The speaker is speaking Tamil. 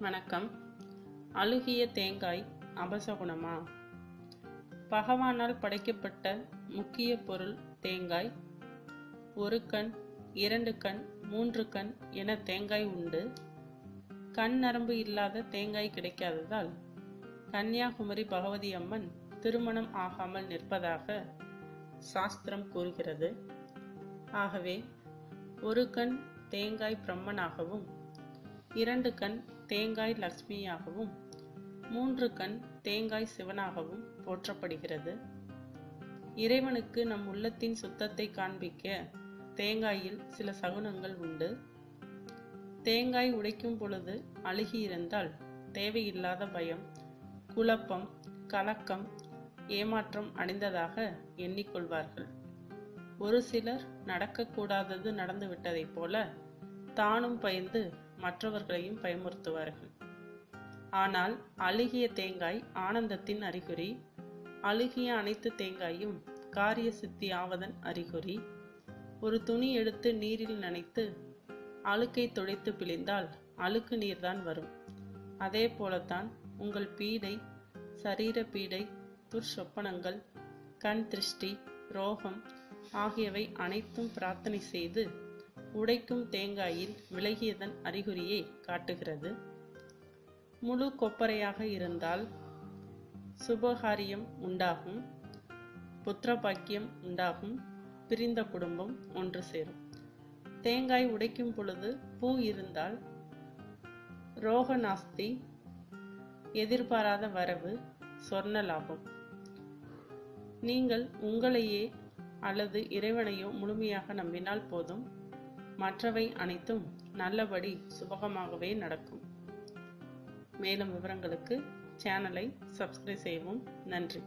வணக்கம். அழுகிய தேங்காய் அபசகுணமா? பகவானால் படைக்கப்பட்ட முக்கிய பொருள் தேங்காய். 1 கண், 2 கண், 3 கண் என தேங்காய் உண்டு. கண் நரம்பு இல்லாத தேங்காய் கிடைக்காததால் கன்னியாகுமரி பகவதி அம்மன் திருமணம் ஆகாமல் நிற்பதாக சாஸ்திரம் கூறுகிறது. ஆகவே 1 கண் தேங்காய் பிரம்மனாகவும், 2 கண் தேங்காய் லக்ஷ்மியாகவும், 3 கண் தேங்காய் சிவனாகவும் போற்றப்படுகிறது. இறைவனுக்கு நம் உள்ளத்தின் சுத்தத்தை காண்பிக்க தேங்காயில் சில சகுனங்கள் உண்டு. தேங்காய் உடைக்கும் பொழுது அழுகியிருந்தால் தேவையில்லாத பயம், குழப்பம், கலக்கம், ஏமாற்றம் அடைந்ததாக எண்ணிக்கொள்வார்கள். ஒரு சிலர் நடக்கக்கூடாதது நடந்துவிட்டதைப் போல தானும் பயந்து மற்றவர்களையும் பயமுறுத்துவார்கள். ஆனால் அழுகிய தேங்காய் ஆனந்தத்தின் அறிகுறி. அழுகிய அனைத்து தேங்காயும் காரிய சித்தி ஆவதன் அறிகுறி. ஒரு துணி எடுத்து நீரில் நனைத்து அழுக்கை துடைத்து பிழிந்தால் அழுக்கு நீர்தான் வரும். அதே போலத்தான் உங்கள் பீடை, சரீர பீடை, துர்சொப்பனங்கள், கண் திருஷ்டி, ரோகம் ஆகியவை அனைத்தும் பிரார்த்தனை செய்து உடைக்கும் தேங்காயில் விலகியதன் அறிகுறியை காட்டுகிறது. முழு கொப்பரையாக இருந்தால் சுபகாரியம் உண்டாகும், புத்திர பாக்கியம் உண்டாகும், பிரிந்த குடும்பம் ஒன்று சேரும். தேங்காய் உடைக்கும் பொழுது பூ இருந்தால் ரோக நாஸ்தி, எதிர்பாராத வரவு, சொர்ண லாபம். நீங்கள் உங்களையே அல்லது இறைவனையோ முழுமையாக நம்பினால் போதும், மற்றவை அனைத்தும் நல்லபடி சுபகமாகவே நடக்கும். மேலும் விவரங்களுக்கு சேனலை சப்ஸ்கிரைப் செய்யவும். நன்றி.